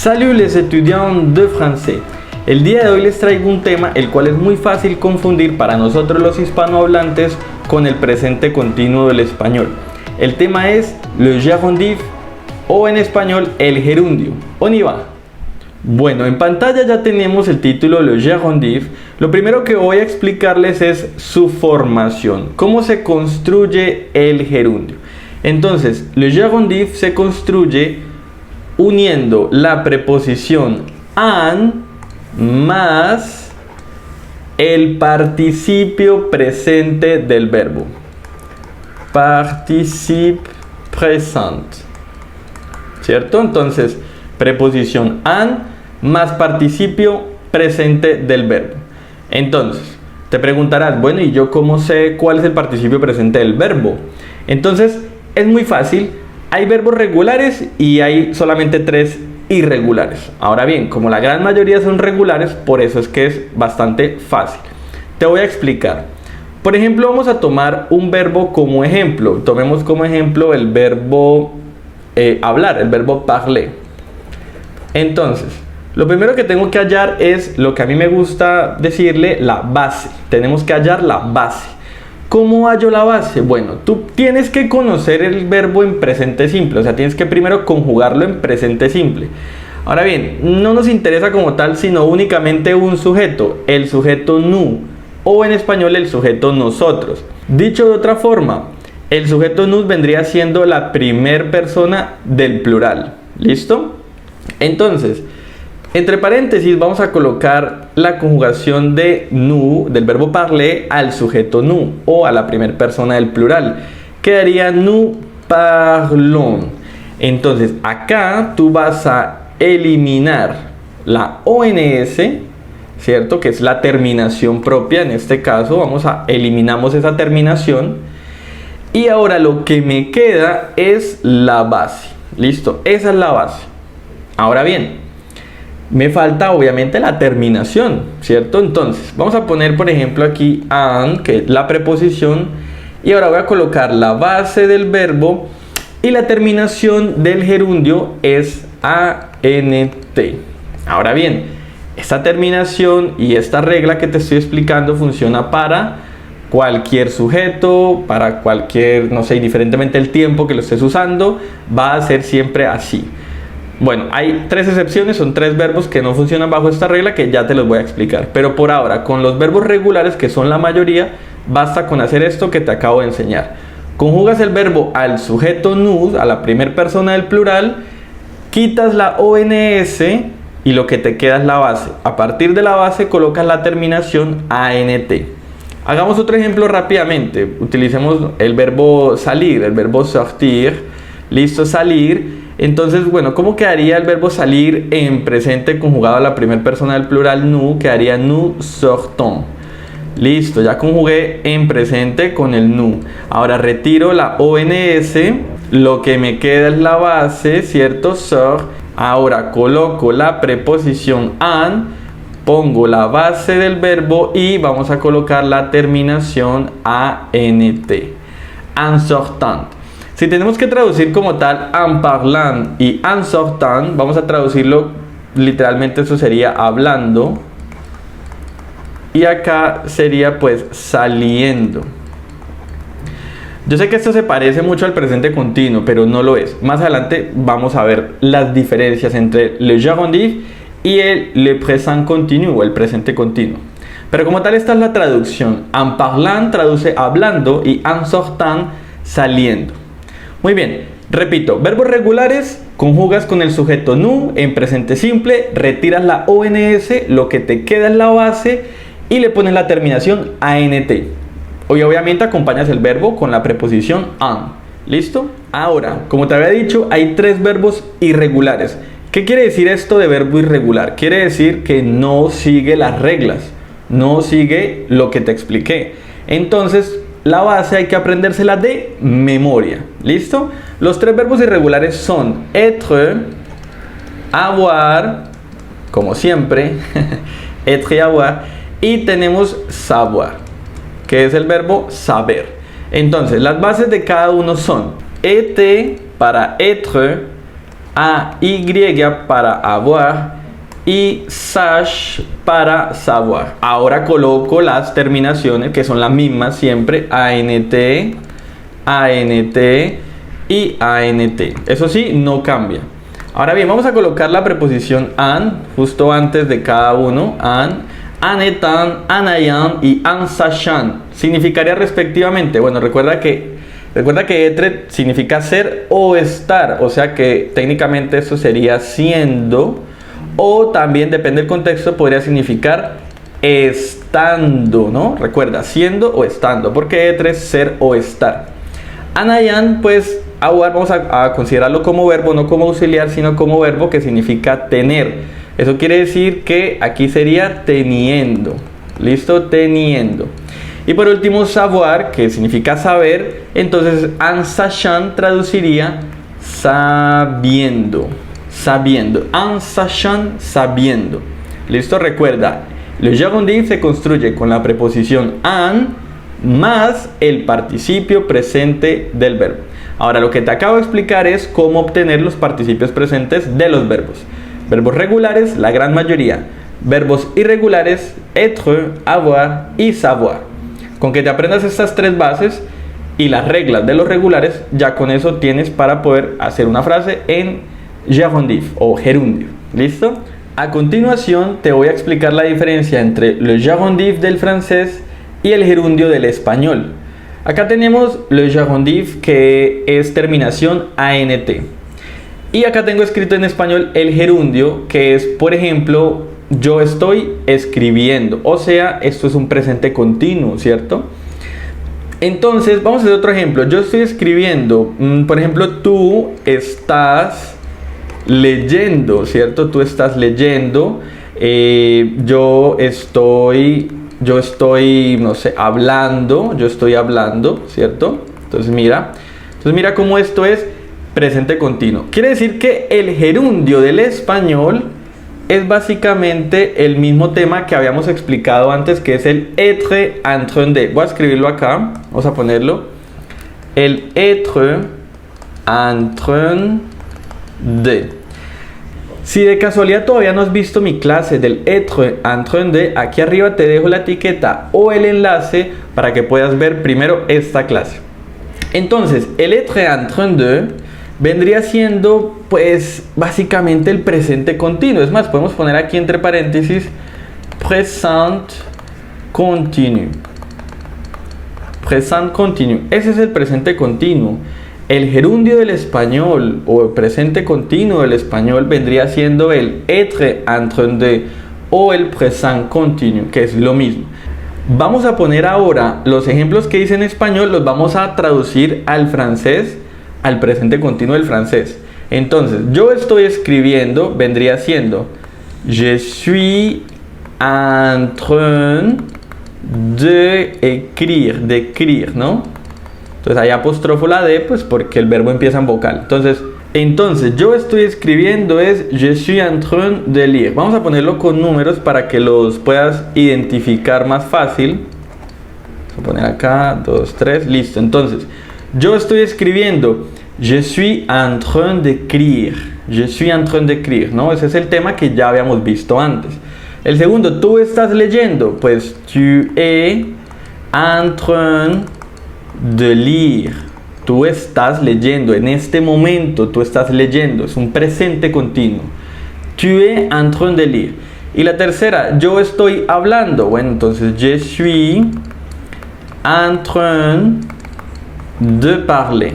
Salut les étudiants de français. El día de hoy les traigo un tema el cual es muy fácil confundir para nosotros los hispanohablantes con el presente continuo del español. El tema es le gérondif o en español el gerundio. On y va. Bueno, en pantalla ya tenemos el título le gérondif. Lo primero que voy a explicarles es su formación, cómo se construye el gerundio. Entonces, le gérondif se construye uniendo la preposición an más el participio presente del verbo. Participe présent. ¿Cierto? Entonces, preposición an más participio presente del verbo. Entonces, te preguntarás, bueno, ¿y yo cómo sé cuál es el participio presente del verbo? Entonces, es muy fácil. Hay verbos regulares y hay solamente 3 irregulares. Ahora bien, como la gran mayoría son regulares, por eso es que es bastante fácil. Te voy a explicar. Por ejemplo, vamos a tomar un verbo como ejemplo. Tomemos como ejemplo el verbo hablar, el verbo parler. Entonces, lo primero que tengo que hallar es lo que a mí me gusta decirle la base. Tenemos que hallar la base. ¿Cómo hallo la base? Bueno, tú tienes que conocer el verbo en presente simple, o sea, tienes que primero conjugarlo en presente simple. Ahora bien, no nos interesa como tal, sino únicamente un sujeto, el sujeto nous, o en español el sujeto nosotros. Dicho de otra forma, el sujeto nous vendría siendo la primer persona del plural. ¿Listo? Entonces, entre paréntesis vamos a colocar la conjugación de nous, del verbo parler, al sujeto nous o a la primera persona del plural. Quedaría nous parlons. Entonces acá tú vas a eliminar la ONS, ¿cierto? Que es la terminación propia. En este caso eliminamos esa terminación. Y ahora lo que me queda es la base. ¿Listo? Esa es la base. Ahora bien, me falta obviamente la terminación, ¿cierto? Entonces, vamos a poner por ejemplo aquí an, que es la preposición, y ahora voy a colocar la base del verbo y la terminación del gerundio es ANT. Ahora bien, esta terminación y esta regla que te estoy explicando funciona para cualquier sujeto, para cualquier, no sé, indiferentemente el tiempo que lo estés usando, va a ser siempre así. Bueno, hay 3 excepciones, son 3 verbos que no funcionan bajo esta regla que ya te los voy a explicar. Pero por ahora, con los verbos regulares, que son la mayoría, basta con hacer esto que te acabo de enseñar. Conjugas el verbo al sujeto nous, a la primera persona del plural, quitas la ONS y lo que te queda es la base. A partir de la base colocas la terminación ANT. Hagamos otro ejemplo rápidamente. Utilicemos el verbo salir, el verbo sortir. Listo, salir. Entonces, bueno, ¿cómo quedaría el verbo salir en presente conjugado a la primera persona del plural nous? Quedaría nous sortons. Listo, ya conjugué en presente con el nous. Ahora retiro la ONS, lo que me queda es la base, ¿cierto? Sort. Ahora coloco la preposición an, pongo la base del verbo y vamos a colocar la terminación ANT. En sortant. Si tenemos que traducir como tal en parlant y en sortant, vamos a traducirlo literalmente, eso sería hablando. Y acá sería pues saliendo. Yo sé que esto se parece mucho al presente continuo, pero no lo es. Más adelante vamos a ver las diferencias entre le gérondif y el le présent continu o el presente continuo. Pero como tal, esta es la traducción. En parlant traduce hablando y en sortant saliendo. Muy bien, repito, verbos regulares, conjugas con el sujeto nous en presente simple, retiras la ONS, lo que te queda es la base y le pones la terminación ANT. Hoy obviamente acompañas el verbo con la preposición an. ¿Listo? Ahora, como te había dicho, hay 3 verbos irregulares. ¿Qué quiere decir esto de verbo irregular? Quiere decir que no sigue las reglas, no sigue lo que te expliqué. Entonces, la base hay que aprendérsela de memoria. ¿Listo? Los 3 verbos irregulares son être, avoir, como siempre, être y avoir, y tenemos savoir, que es el verbo saber. Entonces, las bases de cada uno son être para être, AY para avoir y sage para savoir. Ahora coloco las terminaciones que son las mismas siempre, ANT, ANT y ANT. Eso sí, no cambia. Ahora bien, vamos a colocar la preposición an justo antes de cada uno. An, anetan, anayan y ansachan. Significaría respectivamente. Bueno, recuerda que etre significa ser o estar. O sea que técnicamente eso sería siendo. O también, depende del contexto, podría significar estando, ¿no? Recuerda, siendo o estando. Porque etre es ser o estar. Anayan, pues, avoir vamos a considerarlo como verbo, no como auxiliar, sino como verbo que significa tener. Eso quiere decir que aquí sería teniendo. ¿Listo? Teniendo. Y por último, savoir, que significa saber. Entonces, en sachant traduciría sabiendo. Sabiendo. En sachant, sabiendo. ¿Listo? Recuerda, le gerundive se construye con la preposición en más el participio presente del verbo. Ahora lo que te acabo de explicar es cómo obtener los participios presentes de los verbos. Verbos regulares, la gran mayoría. Verbos irregulares, être, avoir y savoir. Con que te aprendas estas tres bases y las reglas de los regulares, ya con eso tienes para poder hacer una frase en gerundive o gerundio. ¿Listo? A continuación te voy a explicar la diferencia entre le gerundive del francés y el gerundio del español. Acá tenemos le gerundive, que es terminación ANT. Y acá tengo escrito en español el gerundio, que es, por ejemplo, yo estoy escribiendo. O sea, esto es un presente continuo, ¿cierto? Entonces, vamos a hacer otro ejemplo. Yo estoy escribiendo. Por ejemplo, tú estás leyendo, ¿cierto? Tú estás leyendo. Yo estoy, no sé, hablando. Yo estoy hablando, ¿cierto? Entonces mira cómo esto es presente continuo. Quiere decir que el gerundio del español es básicamente el mismo tema que habíamos explicado antes, que es el être en train de. Voy a escribirlo acá. Vamos a ponerlo. El être en train de. Si de casualidad todavía no has visto mi clase del être en train de, aquí arriba te dejo la etiqueta o el enlace para que puedas ver primero esta clase. Entonces, el être en train de vendría siendo, pues, básicamente el presente continuo. Es más, podemos poner aquí entre paréntesis présent continu. Présent continu. Ese es el presente continuo. El gerundio del español o el presente continuo del español vendría siendo el être en train de o el présent continu, que es lo mismo. Vamos a poner ahora los ejemplos que hice en español, los vamos a traducir al francés, al presente continuo del francés. Entonces, yo estoy escribiendo, vendría siendo je suis en train de écrire, ¿no? Entonces ahí apostrofo la D, pues porque el verbo empieza en vocal. Entonces yo estoy escribiendo es je suis en train de lire. Vamos a ponerlo con números para que los puedas identificar más fácil. Vamos a poner acá 2, 3, listo. Entonces yo estoy escribiendo je suis en train d'écrire. Je suis en train d'écrire, ¿no? Ese es el tema que ya habíamos visto antes. El segundo, tú estás leyendo, pues tu es en train de lire. Tú estás leyendo, en este momento tú estás leyendo, es un presente continuo. Tu es en train de lire. Y la tercera, yo estoy hablando. Bueno, entonces je suis en train de parler.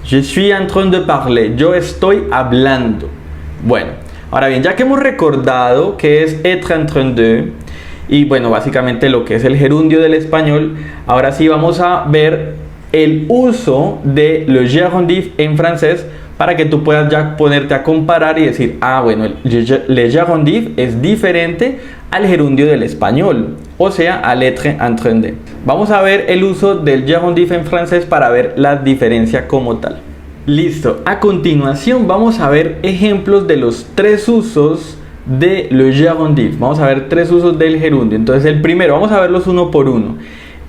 Je suis en train de parler. Yo estoy hablando. Bueno, ahora bien, ya que hemos recordado que es être en train de, y bueno, básicamente lo que es el gerundio del español, ahora sí vamos a ver el uso de le gerundive en francés para que tú puedas ya ponerte a comparar y decir, ah, bueno, le gerundive es diferente al gerundio del español, o sea, al être en train de. Vamos a ver el uso del gerundive en francés para ver la diferencia como tal. Listo, a continuación vamos a ver ejemplos de los tres usos de le gerundive. Vamos a ver tres usos del gerundio. Entonces el primero, vamos a verlos uno por uno.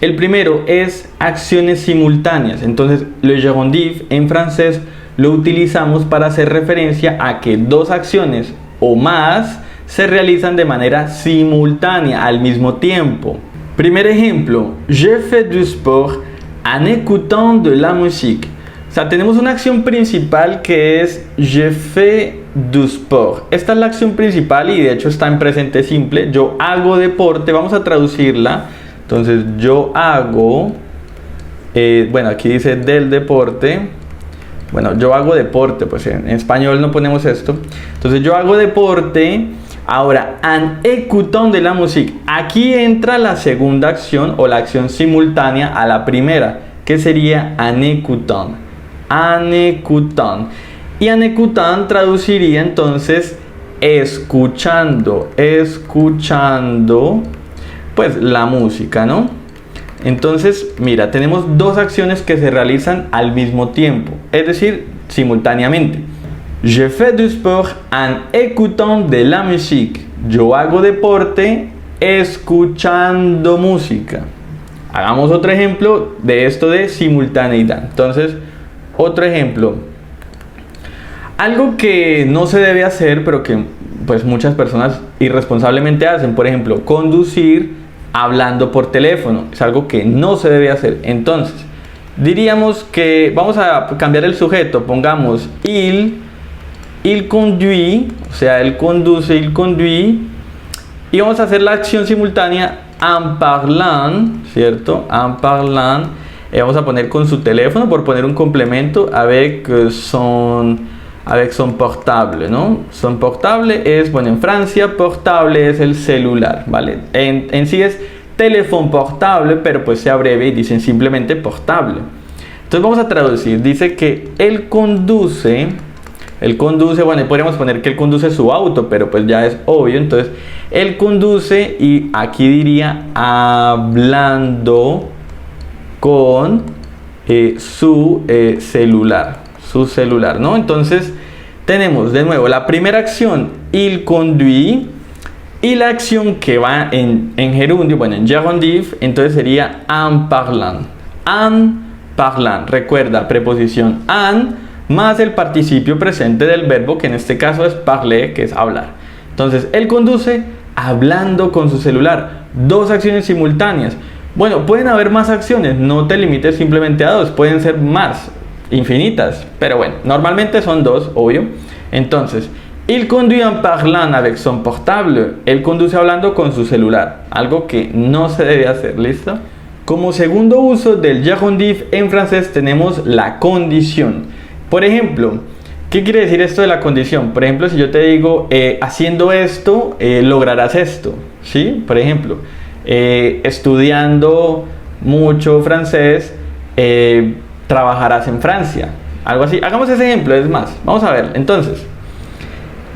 El primero es acciones simultáneas. Entonces le gerundive en francés lo utilizamos para hacer referencia a que dos acciones o más se realizan de manera simultánea al mismo tiempo. Primer ejemplo, je fais du sport en écoutant de la musique. O sea, tenemos una acción principal que es je fais du sport. Esta es la acción principal y de hecho está en presente simple. Yo hago deporte, vamos a traducirla. Entonces, yo hago, bueno, aquí dice del deporte. Bueno, yo hago deporte, pues en español no ponemos esto. Entonces, yo hago deporte. Ahora, en écoutant de la musique. Aquí entra la segunda acción o la acción simultánea a la primera, que sería en écoutant. En écoutant. Y en écoutant traduciría entonces escuchando, pues la música, ¿no? Entonces, mira, tenemos dos acciones que se realizan al mismo tiempo, es decir, simultáneamente. Je fais du sport en écoutant de la musique. Yo hago deporte escuchando música. Hagamos otro ejemplo de esto de simultaneidad. Entonces, otro ejemplo. Algo que no se debe hacer, pero que pues muchas personas irresponsablemente hacen. Por ejemplo, conducir hablando por teléfono. Es algo que no se debe hacer. Entonces, diríamos que vamos a cambiar el sujeto. Pongamos il conduit, o sea, él conduce, il conduit. Y vamos a hacer la acción simultánea en parlant, ¿cierto? En parlant. Vamos a poner con su teléfono, por poner un complemento, avec son portable, ¿no? Son portable es, bueno, en Francia, portable es el celular, ¿vale? En sí es teléfono portable, pero pues se abrevia y dicen simplemente portable. Entonces vamos a traducir, dice que él conduce, bueno, y podríamos poner que él conduce su auto, pero pues ya es obvio. Entonces, él conduce y aquí diría hablando con su celular, ¿no? Entonces, tenemos de nuevo la primera acción, il conduit, y la acción que va en gerundio, bueno, en gerundiv, entonces sería en parlant. En parlant, recuerda, preposición en más el participio presente del verbo, que en este caso es parler, que es hablar. Entonces, él conduce hablando con su celular. Dos acciones simultáneas. Bueno, pueden haber más acciones, no te limites simplemente a dos, pueden ser más, infinitas, pero bueno, normalmente son dos, obvio. Entonces, il conduit en parlant avec son portable. Él conduce hablando con su celular, algo que no se debe hacer, ¿listo? Como segundo uso del gerundiv en francés tenemos la condición. Por ejemplo, ¿qué quiere decir esto de la condición? Por ejemplo, si yo te digo, haciendo esto, lograrás esto, ¿sí? Por ejemplo, estudiando mucho francés, trabajarás en Francia. Algo así. Hagamos ese ejemplo, es más. Vamos a ver. Entonces,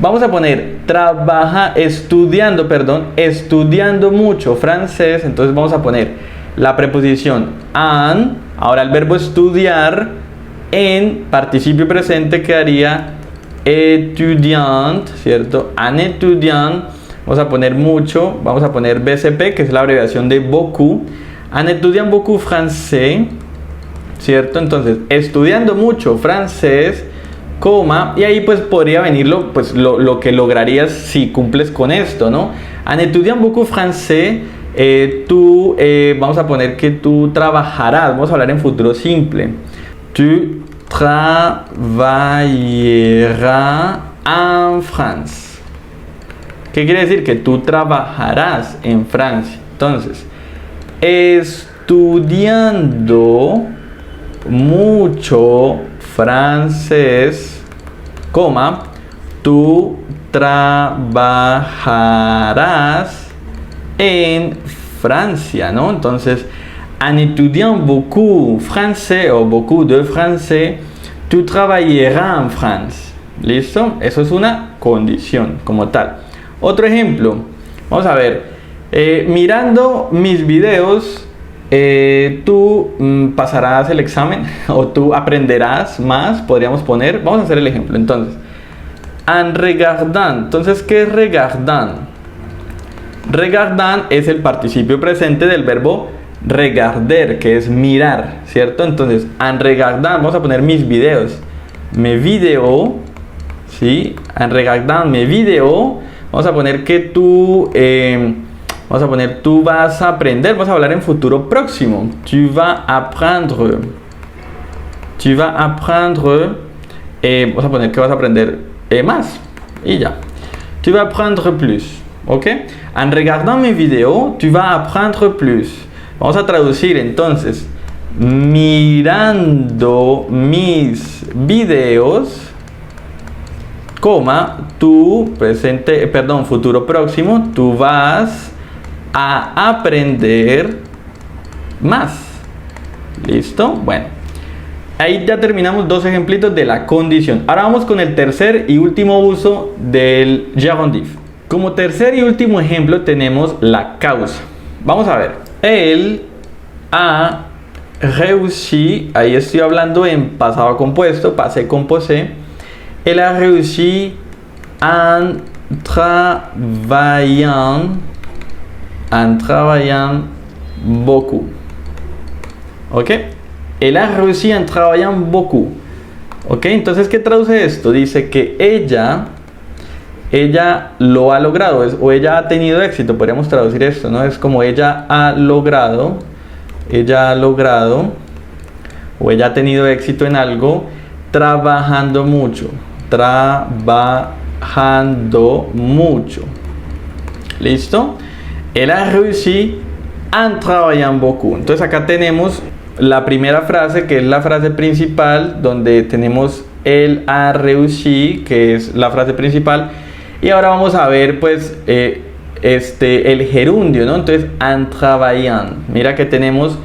vamos a poner estudiando mucho francés. Entonces vamos a poner la preposición en. Ahora el verbo estudiar en participio presente quedaría étudiant, ¿cierto? Un étudiant. Vamos a poner mucho. Vamos a poner BCP, que es la abreviación de beaucoup. Un étudiant beaucoup français, ¿cierto? Entonces, estudiando mucho francés, coma, y ahí pues podría venir lo que lograrías si cumples con esto, ¿no? En étudiant beaucoup français, tú, vamos a poner que tú trabajarás, vamos a hablar en futuro simple. Tu travailleras en France. ¿Qué quiere decir? Que tú trabajarás en Francia. Entonces, estudiando mucho francés, coma, tú trabajarás en Francia, ¿no? Entonces, en étudiant beaucoup français o beaucoup de français, tú travailleras en France. ¿Listo? Eso es una condición como tal. Otro ejemplo, vamos a ver, mirando mis videos, tú pasarás el examen o tú aprenderás más, podríamos poner, vamos a hacer el ejemplo. Entonces, en regardant, entonces, ¿qué es regardant? Regardant es el participio presente del verbo regarder, que es mirar, ¿cierto? Entonces, en regardant, vamos a poner mis videos. mes vidéos, ¿sí? En regardant mes vidéos, vamos a poner que tú, tú vas a aprender, vamos a hablar en futuro próximo. Tu vas apprendre. Tu vas apprendre, vamos a poner que vas a aprender más. Y ya. Tu vas apprendre plus. ¿Ok? En regardant mes vidéos, tu vas apprendre plus. Vamos a traducir entonces. Mirando mis videos, coma, tú, futuro próximo, tú vas a aprender más. ¿Listo? Bueno, ahí ya terminamos dos ejemplitos de la condición. Ahora vamos con el tercer y último uso del gerundiv. Como tercer y último ejemplo tenemos la causa. Vamos a ver. Él ha réussi, ahí estoy hablando en pasado compuesto, passé composé. Él ha réussi en travaillant beaucoup. ¿Ok? Él ha réussi en travaillant beaucoup. ¿Ok? Entonces, ¿qué traduce esto? Dice que ella lo ha logrado, o ella ha tenido éxito, podríamos traducir esto, ¿no? Es como ella ha logrado, o ella ha tenido éxito en algo, trabajando mucho. ¿Listo? Elle a réussi en travaillant beaucoup. Entonces acá tenemos la primera frase, que es la frase principal, donde tenemos elle a réussi, que es la frase principal. Y ahora vamos a ver pues el gerundio, ¿no? Entonces, en travaillant. Mira que tenemos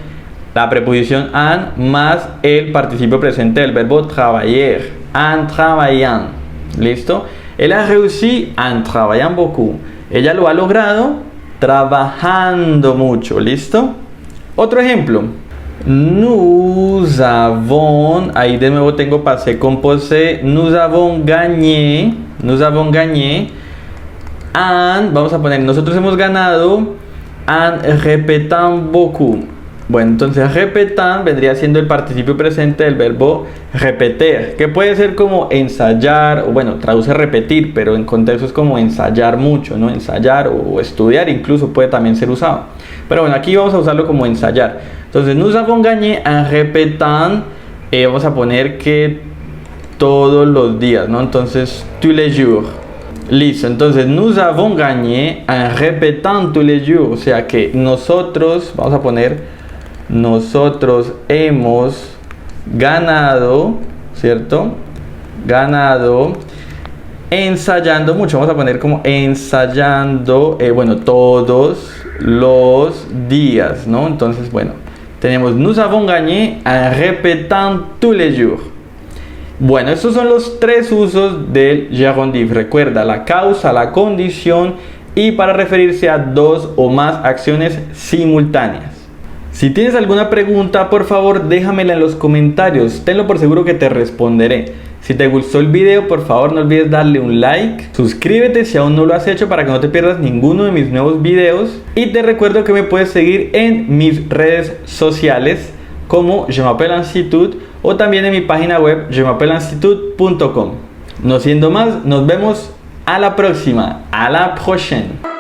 la preposición en más el participio presente del verbo travailler. En travaillant. ¿Listo? Elle a réussi en travaillant beaucoup. Ella lo ha logrado trabajando mucho. ¿Listo? Otro ejemplo. Nous avons, ahí de nuevo tengo passé composé. Nous avons gagné en, vamos a poner, nosotros hemos ganado en répétant beaucoup. Bueno, entonces répétant vendría siendo el participio presente del verbo repetir, que puede ser como ensayar, o bueno, traduce repetir, pero en contexto es como ensayar mucho, ¿no? Ensayar o estudiar incluso puede también ser usado. Pero bueno, aquí vamos a usarlo como ensayar. Entonces, nous avons gagné en répétant, vamos a poner que todos los días, ¿no? Entonces, tous les jours. Listo, entonces nous avons gagné en répétant tous les jours. O sea que nosotros, vamos a poner, nosotros hemos ganado, ¿cierto? Ganado ensayando mucho. Vamos a poner como ensayando, bueno, todos los días, ¿no? Entonces, bueno, tenemos nous avons gagné en répétant tous les jours. Bueno, estos son los tres usos del gerundiv. Recuerda, la causa, la condición y para referirse a dos o más acciones simultáneas. Si tienes alguna pregunta, por favor déjamela en los comentarios. Tenlo por seguro que te responderé. Si te gustó el video, por favor no olvides darle un like. Suscríbete si aún no lo has hecho para que no te pierdas ninguno de mis nuevos videos. Y te recuerdo que me puedes seguir en mis redes sociales como Je m'appelle Institut o también en mi página web jemappelleinstitut.com. No siendo más, nos vemos a la próxima. A la prochaine.